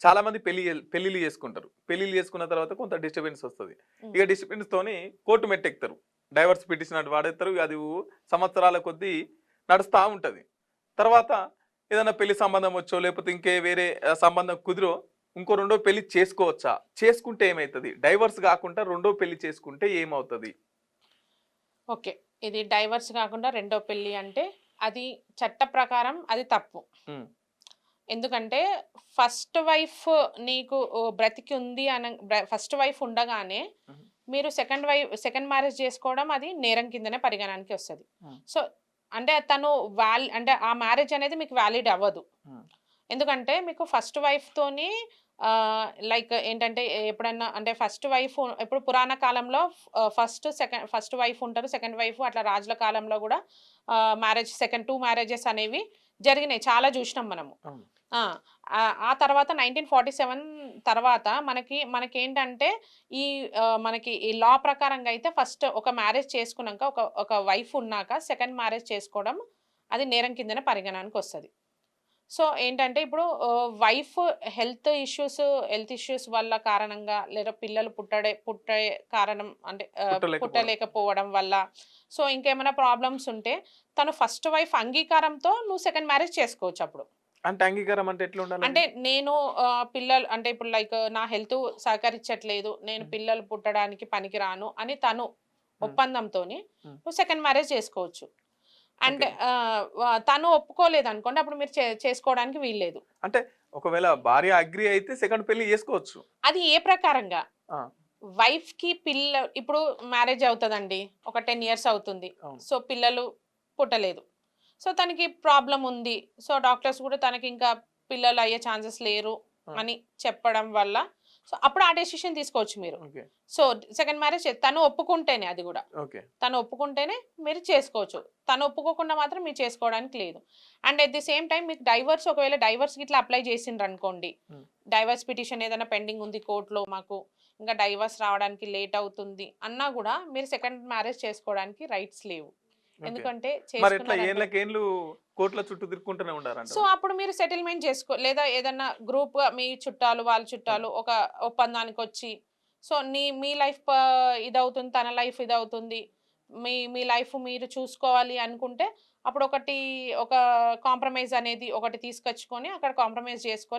చాలా మంది పెళ్లిళ్ళు చేసుకుంటారు. పెళ్లిళ్ళు చేసుకున్న తర్వాత కొంత డిస్టర్బెన్స్ వస్తది. హ్మ్. ఇక డిస్టర్బెన్స్ తోని కోర్టు మెట్టెక్కుతారు. డైవర్స్ పిటిషన్ అటు వాడేస్తారు. అది సంవత్సరాల కొద్దీ నడుస్తా ఉంటది. తర్వాత ఏదైనా పెళ్లి సంబంధం వచ్చో లేకపోతే ఇంకే వేరే సంబంధం కుదిరో ఇంకో రెండో పెళ్లి చేసుకోవచ్చా? చేసుకుంటే ఏమైతది? డైవర్స్ గాకుండా రెండో పెళ్లి చేసుకుంటే ఏమవుతది? ఓకే. ఇది డైవర్స్ గాకుండా రెండో పెళ్లి అంటే, అది చట్ట ప్రకారం అది తప్పు. హ్మ్. ఎందుకంటే, ఫస్ట్ వైఫ్ నీకు బ్రతికి ఉంది ఫస్ట్ వైఫ్ ఉండగానే, హుహు. మీరు సెకండ్ మ్యారేజ్ చేసుకోవడం అది నేరం కిందనే పరిగణనకి వస్తది. హ్మ్. సో, అంటే తను అంటే ఆ మ్యారేజ్ అనేది మీకు వాలిడ్ అవ్వదు. హ్మ్. ఎందుకంటే, మీకు ఫస్ట్ వైఫ్‌తోని లైక్ ఏంటంటే ఎప్పుడన్నా అంటే ఫస్ట్ వైఫ్ ఇప్పుడు పురాణ కాలంలో ఫస్ట్ వైఫ్ ఉంటారు. సెకండ్ వైఫ్ అట్లా రాజుల కాలంలో గూడా సెకండ్ 2 మ్యారేజెస్ అనేవి జరిగినాయి. చాలా జూషినాం మనము. అవును. ఆ! ఆ తర్వాత 1947 తర్వాత మనకేంటంటే ఈ మనకి ఈ లా ప్రకారంగా అయితే ఫస్ట్ ఒక మ్యారేజ్ చేసుకున్నాక ఒక వైఫ్ ఉన్నాక సెకండ్ మ్యారేజ్ చేసుకోవడం అది నేరం కిందనే పరిగణనకొస్తది. సో, ఏంటంటే ఇప్పుడు వైఫ్ హెల్త్ ఇష్యూస్ వల్ల కారణంగా లేదా పిల్లలు పుట్టే కారణం అంటే పుట్టలేకపోవడం. పుట్టలేకపోవడం వల్ల సో, ఇంకేమైనా ప్రాబ్లమ్స్ ఉంటే తను ఫస్ట్ వైఫ్ అంగీకారంతో నువ్వు సెకండ్ మ్యారేజ్ చేసుకోవచ్చప్పుడు. అంటే అంగీకారం అంటే ఎట్లుండాలది? అంటే నేను పిల్లలు అంటే ఇప్పుడు లైక్ నా హెల్త్ సహకరించట్లేదు. నేను హ్మ్. పిల్లలు పుట్టడానికి పనికిరాను అని తను హ్మ్. ఒప్పందంతోని హ్మ్. నువ్వు సెకండ్ మ్యారేజ్ చేసుకోవచ్చు. And okay. తను ఒప్పుకోలేదనుకోండి అప్పుడు మీరు చేసుకోవడానికి వీల్లేదు. అంటే ఒకవేళ భార్య అగ్రీ అయితే సెకండ్ పెళ్లి చేసుకోవచ్చు. అది ఏ ప్రకారంగా ఆ! వైఫ్‌కి ఇప్పుడు మ్యారేజ్ అవుతదండి. ఒక 10 ఇయర్స్ అవుతుంది. అవును. సో, పిల్లలు పుట్టలేదు. సో, తనకి ప్రాబ్లమ్ ఉంది. సో, డాక్టర్స్ కూడా తనకింకా పిల్లలు అయ్యే ఛాన్సెస్ లేరు ఆ! అని చెప్పడం వల్ల సో, అప్పుడు ఆ డెసిషన్ తీసుకోవచ్చు మీరు. ఓకే. సో, సెకండ్ మ్యారేజ్ తను ఒప్పుకుంటేనే అది గూడా. ఓకే. తను ఒప్పుకుంటేనే మీరు చేసుకోవచ్చు. తను ఒప్పుకోకుండా మాత్రం మీరు చేసుకోవడానికి లేదు. And at the same time మీకు ఒకవేళ డైవర్స్ గిట్లా అప్లై చేసిండ్రనుకోండి. హ్మ్. డైవర్స్ పిటిషన్ ఏదైనా పెండింగ్ ఉంది కోర్ట్‌లో మాకు. ఇంకా డైవర్స్ రావడానికి లేట్ అవుతుంది అన్నా గూడా మీరు సెకండ్ మ్యారేజ్ చేసుకోవడానికి రైట్స్ లేవు. ఓకే. ఎందుకంటే మరెట్లా చేసుకున్నారనుకో ఏళ్ళకేండ్లు కోర్ట్‌ల చుట్టూ తిరుక్కుంటూనే సో, ఉండాలంటారా? అప్పుడు మీరు సెటిల్‌మెంట్ లేదా ఏదన్నా గ్రూప్‌గా మీ చుట్టాలు, వాళ్ళ ఓకే. చుట్టాలు ఒక ఒప్పందానికొచ్చి, సో, మీ లైఫ్ ఇదవుతుంది, తన లైఫ్ ఇదవుతుంది. మీ లైఫ్ మీరు చూసుకోవాలి అనుకుంటే, అప్పుడొకటి ఒక కాంప్రమైజ్ అనేది ఒకటి తీసుకొచ్చుకొని, అక్కడ కాంప్రమైజ్ చేసుకొని